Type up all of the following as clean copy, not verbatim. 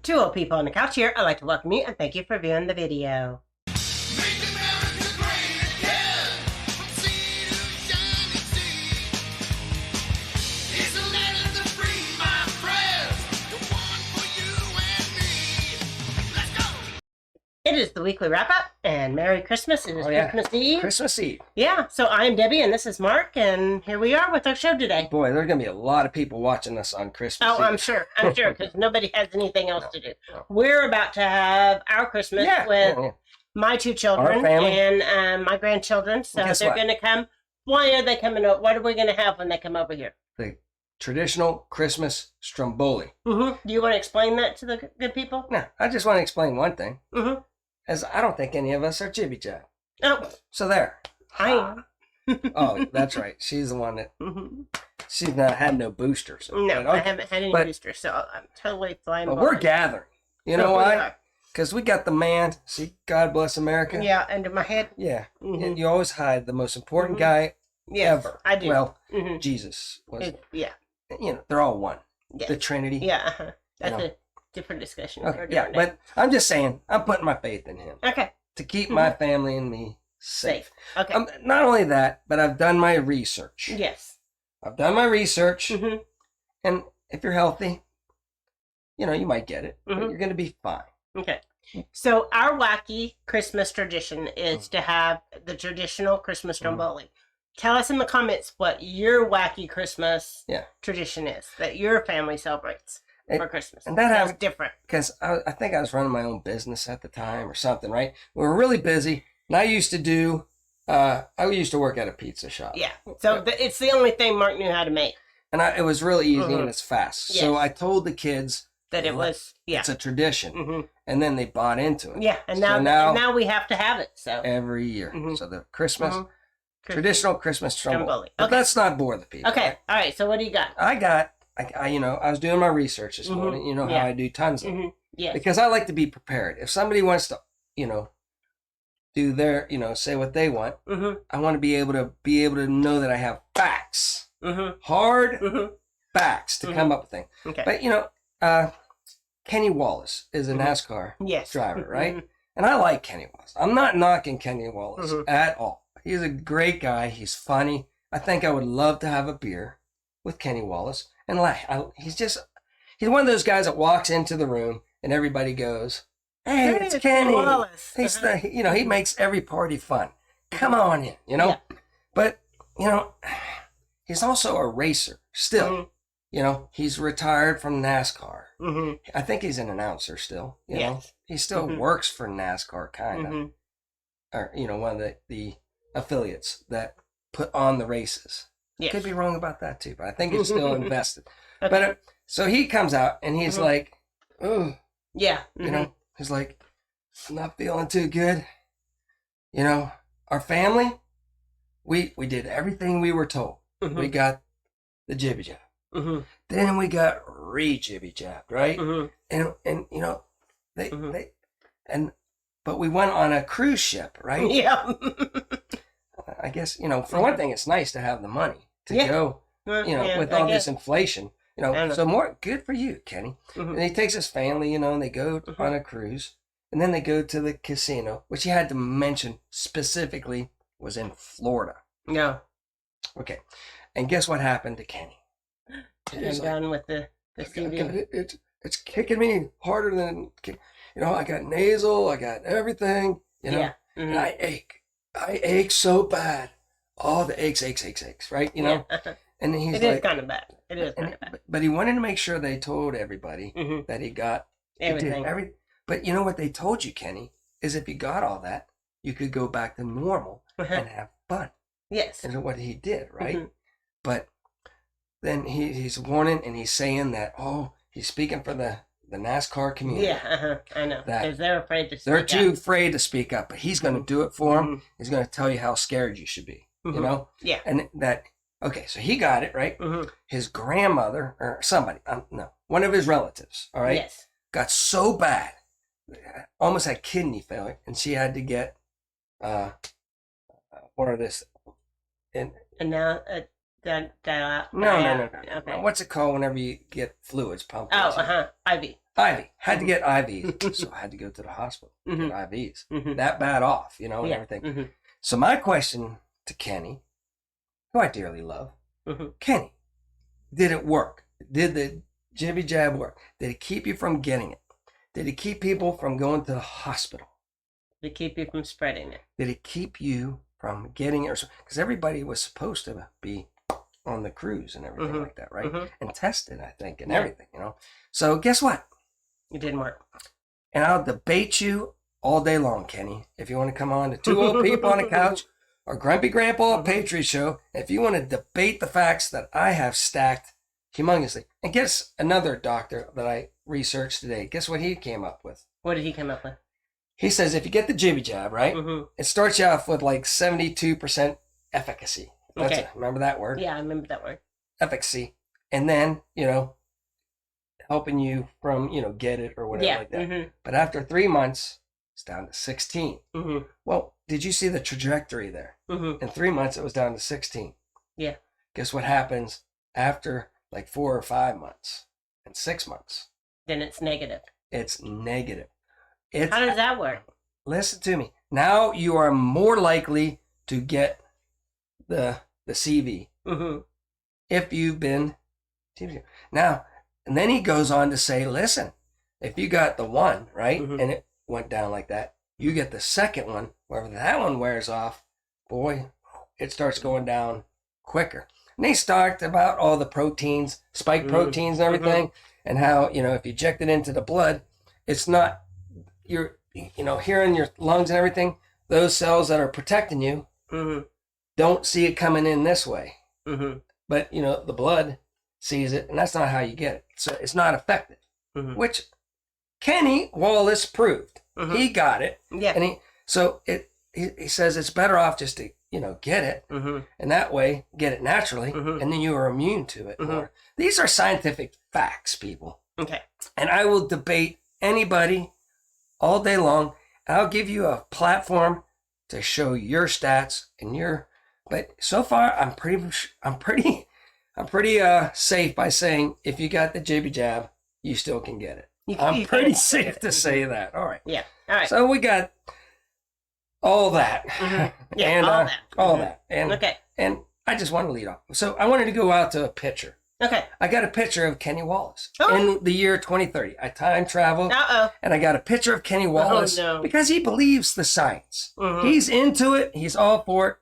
Two old people on the couch here. I'd like to welcome you and thank you for viewing the video. Make America great again, from sea to shining sea. It's the land of the free, my friends, the one for you and me. Let's go! It is the weekly wrap-up, and Merry Christmas. It is Christmas Eve. Christmas Eve. Yeah, so I'm Debbie, and this is Mark, and here we are with our show today. Boy, there's going to be a lot of people watching us on Christmas Oh, Eve. I'm sure, because nobody has anything else to do. We're about to have our Christmas with my two children and my grandchildren, so they're going to come. Why are they coming over? What are we going to have when they come over here? The traditional Christmas stromboli. Do you want to explain that to the good people? No, I just want to explain one thing. As I don't think any of us are jibby jab. Oh. So there. I am. Oh, that's right. She's the one that she's not had no boosters. No, I haven't had any boosters, so I'm totally flying. But we're gathering. You know why? Because we got the man. See, God bless America. Yeah, under my head. Yeah. And you always hide the most important guy ever. I do. Well, Jesus was. Yeah. You know, they're all one. Yes. The Trinity. Yeah. That's a different discussion. Okay, yeah, but I'm just saying, I'm putting my faith in him. Okay. To keep my family and me safe. Okay. Not only that, but I've done my research. Yes. I've done my research, and if you're healthy, you know, you might get it, but you're going to be fine. Okay. So our wacky Christmas tradition is to have the traditional Christmas stromboli. Tell us in the comments what your wacky Christmas tradition is that your family celebrates for Christmas. And that was different. Because I think I was running my own business at the time or something, right? We were really busy, and I used to work at a pizza shop. Yeah. So it's the only thing Mark knew how to make. And it was really easy and it's fast. Yes. So I told the kids that it was, it's a tradition. And then they bought into it. Yeah, and so now we have to have it. So every year. So the Christmas, traditional Christmas stromboli. But Okay. let's not bore the people. Okay, Right? all right, so what do you got? I was doing my research this morning. You know how I do tons of it. Yes. Because I like to be prepared. If somebody wants to, do their, say what they want, I want to be able to know that I have facts. Hard facts to come up with things. Okay. But, Kenny Wallace is a NASCAR driver, right? And I like Kenny Wallace. I'm not knocking Kenny Wallace at all. He's a great guy. He's funny. I think I would love to have a beer with Kenny Wallace. And he's one of those guys that walks into the room and everybody goes, "Hey, it's Kenny Wallace." He makes every party fun. Come on in, Yeah. But, he's also a racer still. He's retired from NASCAR. I think he's an announcer still. You know, he still works for NASCAR, kind of, or one of the affiliates that put on the races. Yes. Could be wrong about that too, but I think he's still invested. But so he comes out and he's like, "Oh, he's like, I'm not feeling too good. Our family, we did everything we were told. We got the jibby jab." Then we got re-jibby jabbed, right? But we went on a cruise ship, right? Yeah. I guess, for one thing, it's nice to have the money to go, with all this inflation, so more good for you, Kenny. And he takes his family, and they go on a cruise, and then they go to the casino, which he had to mention specifically was in Florida. Yeah. Okay. And guess what happened to Kenny? I'm done with the CD. It's kicking me harder than, I got nasal, I got everything, and I ache. I ache so bad. All the aches, right? And he's It is kind of bad. It is kind of bad. But he wanted to make sure they told everybody that he got everything. But you know what they told you, Kenny, is if you got all that, you could go back to normal and have fun. Yes. And what he did, right? But then he's warning and he's saying that, he's speaking for the NASCAR community. Yeah, I know. Because they're afraid to speak They're too afraid to speak up, but he's going to do it for them. He's going to tell you how scared you should be, Yeah. And so he got it, right? His grandmother, or somebody, one of his relatives, all right? Yes. Got so bad, almost had kidney failure, and she had to get, what are this? And now, No. Okay. What's it called whenever you get fluids pumped? IV. Ivy. Had to get IVs. So I had to go to the hospital to get IVs. That bad off, and everything. So my question to Kenny, who I dearly love, Kenny, did it work? Did the jibby jab work? Did it keep you from getting it? Did it keep people from going to the hospital? Did it keep you from spreading it? Did it keep you from getting it? Because everybody was supposed to be on the cruise and everything like that, right? And tested, I think, and everything, So guess what? It didn't work. And I'll debate you all day long, Kenny. If you want to come on to Two Old People on a Couch or Grumpy Grandpa Patriot Show, if you want to debate the facts that I have stacked humongously. And guess another doctor that I researched today. Guess what he came up with? What did he come up with? He says if you get the jibby jab, right, it starts you off with like 72% efficacy. Remember that word? Yeah, I remember that word. Efficacy. And then, helping you from, get it or whatever like that. But after 3 months, it's down to 16. Well, did you see the trajectory there? In 3 months, it was down to 16. Yeah. Guess what happens after like 4 or 5 months and 6 months? Then it's negative. It's negative. How does that work? Listen to me. Now you are more likely to get the CV if you've been now. And then he goes on to say, listen, if you got the one, right, and it went down like that, you get the second one, wherever that one wears off, boy, it starts going down quicker. And they talked about all the proteins, spike proteins and everything, and how, if you inject it into the blood, it's not, here in your lungs and everything, those cells that are protecting you don't see it coming in this way. But, the blood sees it, and that's not how you get it. So it's not effective, which Kenny Wallace proved. He got it. Yeah. And he says it's better off just to, get it, and that way get it naturally, and then you are immune to it more. These are scientific facts, people. Okay. And I will debate anybody all day long. I'll give you a platform to show your stats and but so far I'm pretty safe by saying if you got the jibby jab, you still can get it. I'm pretty safe to say that. All right. Yeah. All right. So we got all that. Yeah, and all that. And and I just want to lead off. So I wanted to go out to a picture. Okay. I got a picture of Kenny Wallace in the year 2030. I time traveled. And I got a picture of Kenny Wallace because he believes the science. He's into it. He's all for it.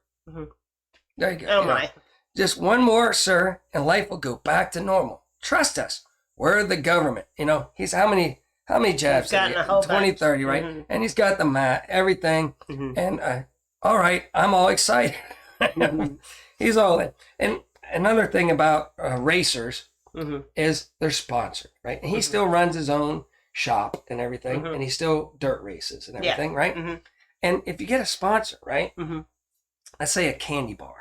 There you go. Oh my. Just one more, sir, and life will go back to normal. Trust us. We're the government. He's how many jabs? 2030, right? And he's got the mat, everything. And all right, I'm all excited. He's all in. And another thing about racers is they're sponsored, right? And he still runs his own shop and everything, and he still dirt races and everything, right? And if you get a sponsor, right? Let's say a candy bar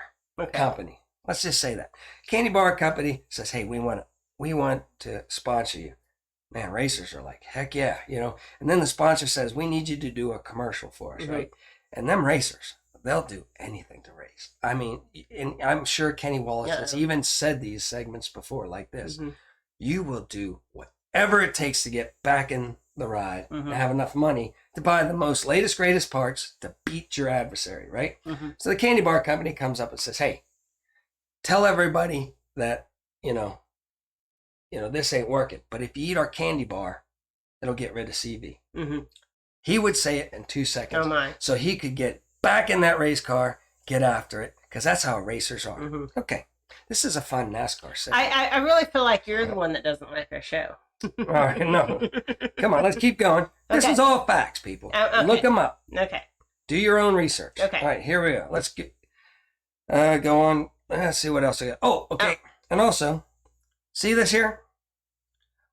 company. Let's just say that candy bar company says, "Hey, we want to sponsor you." Man, racers are like, "Heck yeah," And then the sponsor says, "We need you to do a commercial for us," right? And them racers, they'll do anything to race. I mean, and I'm sure Kenny Wallace has even said these segments before, like this: "You will do whatever it takes to get back in the ride and have enough money to buy the most latest, greatest parts to beat your adversary," right? So the candy bar company comes up and says, "Hey, tell everybody that, this ain't working. But if you eat our candy bar, it'll get rid of CV." He would say it in 2 seconds. Oh my. So he could get back in that race car, get after it, because that's how racers are. Okay. This is a fun NASCAR segment. I really feel like you're the one that doesn't like our show. All right, no. Come on, let's keep going. This is all facts, people. Look them up. Okay. Do your own research. Okay. All right, here we go. Let's get go on. Let's see what else I got. Oh, okay. And also, see this here?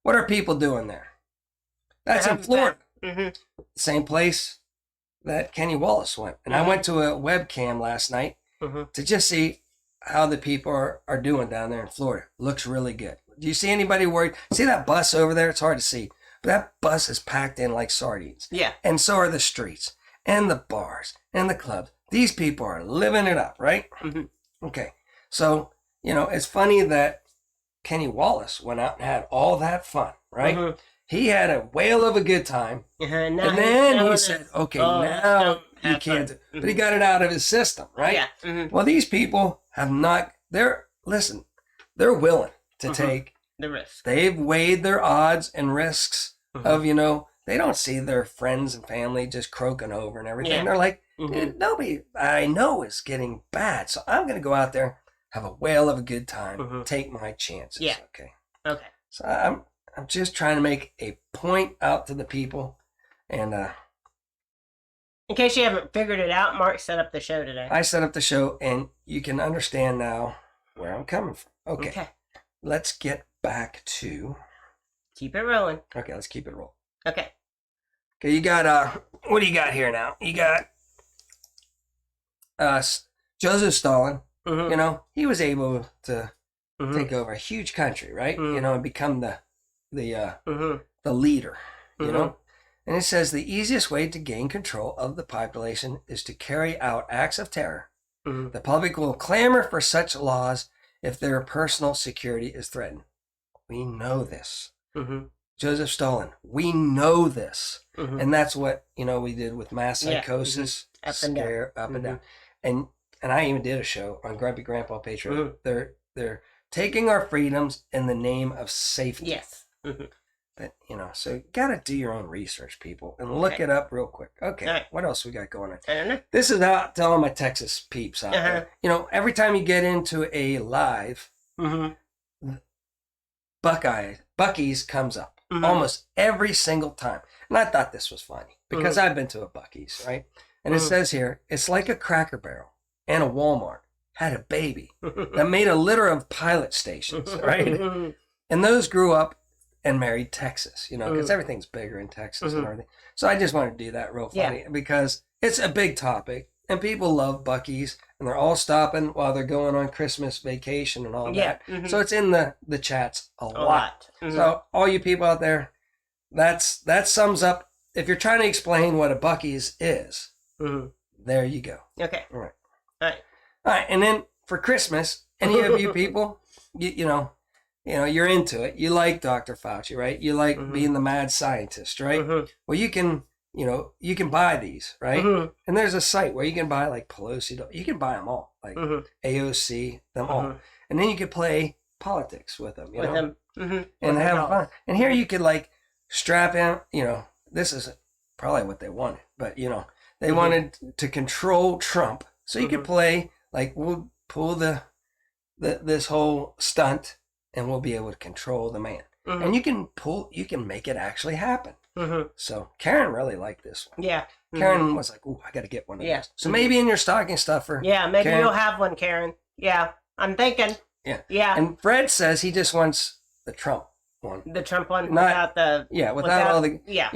What are people doing there? That's in Florida. Same place that Kenny Wallace went. And I went to a webcam last night to just see how the people are doing down there in Florida. Looks really good. Do you see anybody worried? See that bus over there? It's hard to see. But that bus is packed in like sardines. Yeah. And so are the streets and the bars and the clubs. These people are living it up, right? Okay. So, it's funny that Kenny Wallace went out and had all that fun, right? he had a whale of a good time. And And then he said, okay, now you can't. But he got it out of his system, right? Yeah. Mm-hmm. Well, these people have not, they're willing to take the risk. They've weighed their odds and risks of, they don't see their friends and family just croaking over and everything. Yeah. They're like, dude, nobody I know is getting bad. So I'm going to go out there, have a whale of a good time, take my chances. Yeah. Okay. So I'm just trying to make a point out to the people. And in case you haven't figured it out, Mark set up the show today. I set up the show, and you can understand now where I'm coming from. Okay. Let's get back to... Keep it rolling. Okay, let's keep it rolling. Okay. Okay, you got, what do you got here now? You got Joseph Stalin. He was able to take over a huge country, right? And become the leader, you know? And it says the easiest way to gain control of the population is to carry out acts of terror. The public will clamor for such laws if their personal security is threatened. We know this. Joseph Stalin, we know this. And that's what, we did with mass psychosis, Up and down. up and down. And I even did a show on Grumpy Grandpa Patriot. They're taking our freedoms in the name of safety. Yes. But, so you got to do your own research, people, and look it up real quick. Okay, Right. What else we got going on? I don't know. This is out to all my Texas peeps out there. Every time you get into a live, Buc-ee's comes up almost every single time. And I thought this was funny because I've been to a Buc-ee's, right? And it says here, it's like a Cracker Barrel and a Walmart had a baby that made a litter of pilot stations, right? And those grew up and married Texas, because everything's bigger in Texas and everything. So I just wanted to do that real funny because it's a big topic and people love Buc-ee's and they're all stopping while they're going on Christmas vacation and all that. So it's in the chats a lot. So all you people out there, that sums up, if you're trying to explain what a Buc-ee's is, there you go. Okay. All right. All right. All right. And then for Christmas, any of you people, you're into it. You like Dr. Fauci, right? You like being the mad scientist, right? Well, you can buy these, right? And there's a site where you can buy like Pelosi. You can buy them all, like AOC, them all. And then you can play politics with them, and have fun. And here you could like strap in, this is probably what they wanted, but they wanted to control Trump. So you could play, like, we'll pull this whole stunt and we'll be able to control the man. And you can make it actually happen. So Karen really liked this one. Yeah. Karen was like, ooh, I got to get one of these. So maybe in your stocking stuffer. Yeah, maybe Karen, you'll have one, Karen. Yeah, I'm thinking. Yeah. Yeah. And Fred says he just wants the Trump one. The Trump one Not- without the... Without all the, Yeah.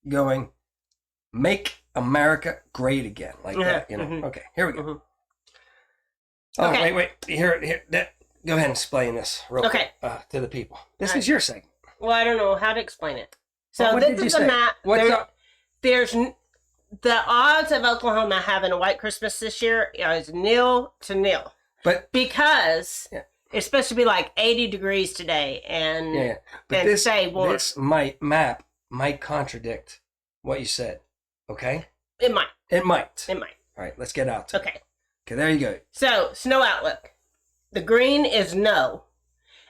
going, make America great again, like that, Okay, here we go. Oh, Okay. wait. Here, go ahead and explain this real quick to the people. This is your segment. Well, I don't know how to explain it. So Well, what did this you is a say? map. There's the odds of Oklahoma having a white Christmas this year is 0-0. But Because it's supposed to be like 80 degrees today, and but warm. this map might contradict what you said. Okay, It might. it might. It might. All right, let's get out to it. Okay. Okay, there you go. So snow outlook. The green is no,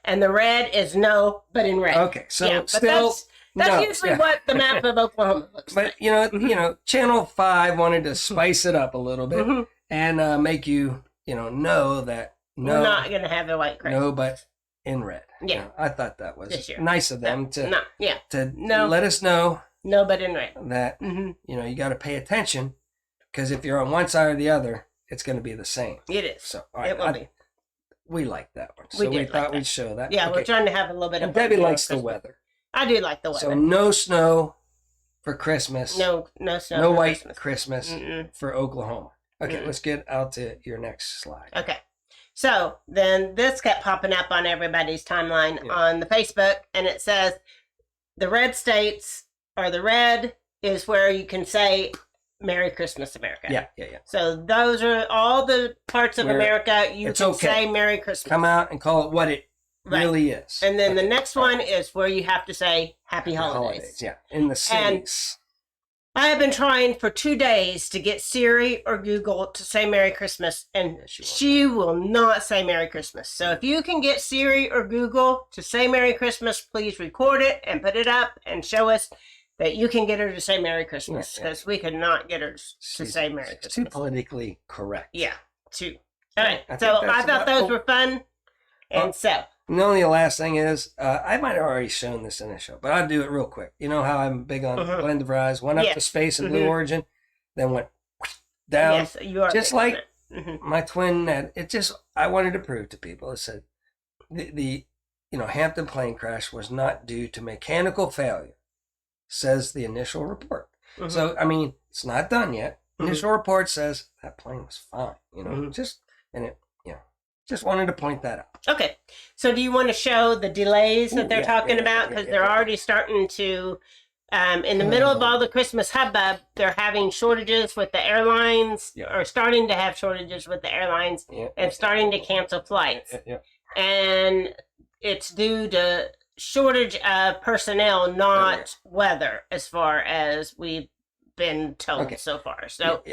and the red is no, but in red. Okay, so Yeah, but still that's no. usually Yeah. what the map of Oklahoma looks But like. Channel 5 wanted to spice it up a little bit and make you know that We're not gonna have a white Christmas. no, but in red. Yeah. I thought that was This year. nice of them to No. let us know No, but in red. that you got to pay attention, because if you're on one side or the other, it's going to be the same. It is. So all It will be. we like that one, We so we did like thought that. we'd show that. Yeah, we're Okay. trying to have a little bit of. And Debbie fun likes the Christmas. weather, I do like the weather. so no snow for Christmas. no snow. No for white Christmas. Christmas for Oklahoma. Okay, Mm-mm. let's get out to your next slide. Okay. So then this kept popping up on everybody's timeline on the Facebook, and it says the red states, or the red is where you can say Merry Christmas, America. Yeah. So those are all the parts of Where America you it's can okay. say Merry Christmas. Come out and call it what it really is. And then the next one is where you have to say Happy The Holidays. Yeah, in the cities. I have been trying for 2 days to get Siri or Google to say Merry Christmas, and she will not say Merry Christmas. So if you can get Siri or Google to say Merry Christmas, please record it and put it up and show us that you can get her to say Merry Christmas, because we could not get her to say Merry Christmas. Too politically correct. Yeah, too. All right, I so I thought those were fun, and so... And the only last thing is, I might have already shown this in the show, but I'll do it real quick. You know how I'm big on Glen Vries, went up to space in Blue Origin, then went down. Yes, you are just like my twin Ned. I wanted to prove to people, it said the Hampton plane crash was not due to mechanical failure, says the initial report. So, I mean, it's not done yet. Initial report says that plane was fine, just wanted to point that out. Okay, so do you want to show the delays that they're talking about? Because they're already starting to, in the middle of all the Christmas hubbub, they're having shortages with the airlines, or starting to have shortages with the airlines, and starting to cancel flights. And it's due to shortage of personnel, not weather, as far as we've been told so far. So,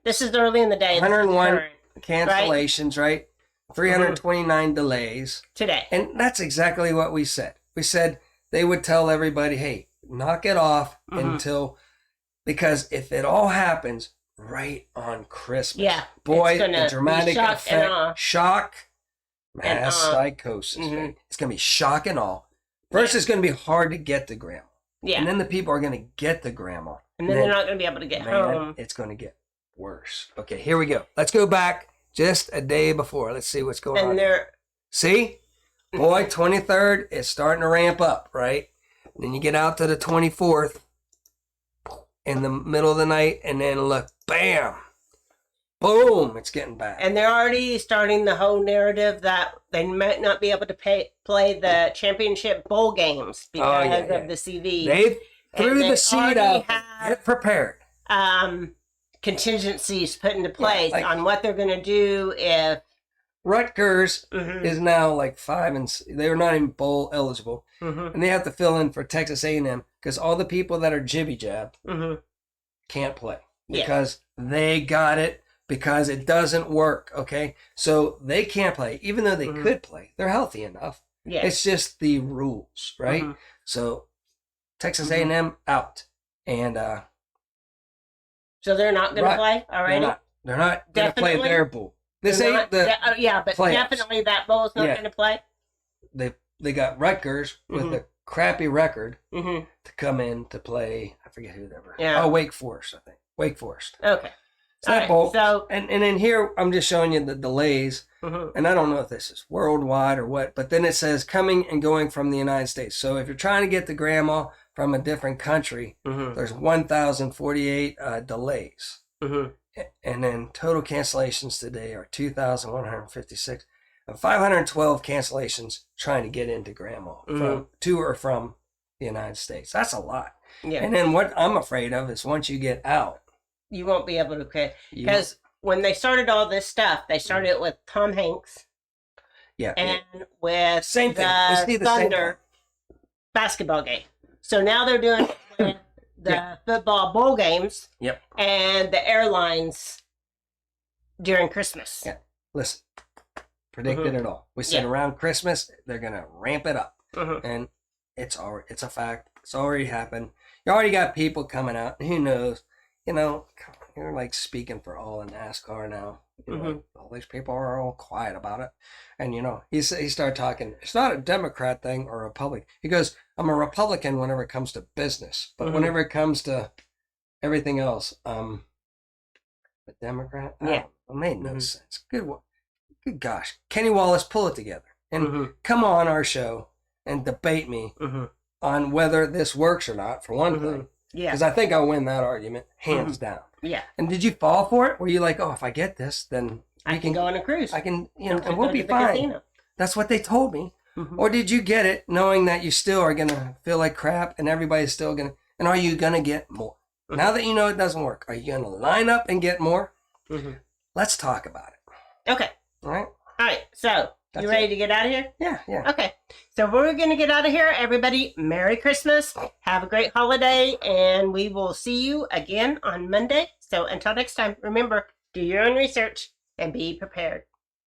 this is early in the day. 101 cancellations, right? 329 delays today. And that's exactly what we said. We said they would tell everybody, hey, knock it off until, because if it all happens right on Christmas, boy, the dramatic effect, shock, mass psychosis, it's going to be shock and awe. First, it's going to be hard to get to grandma. And then the people are going to get to grandma. And then they're not going to be able to get home. It's going to get worse. Okay, here we go. Let's go back just a day before. Let's see what's going on. See? Boy, 23rd, it's starting to ramp up, right? Then you get out to the 24th in the middle of the night, and then look, bam, boom, it's getting bad. And they're already starting the whole narrative that they might not be able to play the championship bowl games because of the CV. They threw the seed out. Get prepared. Contingencies put into place on what they're going to do if Rutgers is now like 5 and they're not even bowl eligible, and they have to fill in for Texas A&M because all the people that are jibby jabbed can't play because they got it because it doesn't work. Okay, so they can't play even though they could play. They're healthy enough. It's just the rules, right? So Texas A&M out, and so they're not going to play already? They're not going to play their bowl. This ain't the but playoffs. Definitely that bowl's not going to play. They got Rutgers with a crappy record to come in to play. I forget who they were. Oh, Wake Forest, I think. Wake Forest. Okay. So that bowl. So, and then here I'm just showing you the delays, and I don't know if this is worldwide or what, but then it says coming and going from the United States. So if you're trying to get to grandma from a different country, there's 1,048 delays. And then total cancellations today are 2,156. And 512 cancellations trying to get into grandma to or from the United States. That's a lot. And then what I'm afraid of is once you get out, you won't be able to play. Because when they started all this stuff, they started with Tom Hanks. And with same thing. The Thunder basketball game. So now they're doing it with the football bowl games and the airlines during Christmas. Listen, predicted it all. We said around Christmas, they're going to ramp it up. And it's a fact. It's already happened. You already got people coming out. Who knows? You're like speaking for all in NASCAR now. All these people are all quiet about it. And, he started talking. It's not a Democrat thing or a Republican. He goes, I'm a Republican whenever it comes to business. But whenever it comes to everything else, a Democrat? It made no sense. Good gosh. Kenny Wallace, pull it together. And come on our show and debate me on whether this works or not, for one thing. Because I think I'll win that argument, hands down. And did you fall for it? Were you like, oh, if I get this, then I can go on a cruise. I can, and we'll be fine. Casino. That's what they told me. Or did you get it knowing that you still are going to feel like crap and everybody's still going to, and are you going to get more? Now that you know it doesn't work, are you going to line up and get more? Let's talk about it. Okay. All right. So That's You ready it. to get out of here? Yeah, yeah. Okay. So we're going to get out of here. Everybody, Merry Christmas. Have a great holiday. And we will see you again on Monday. So until next time, remember, do your own research and be prepared.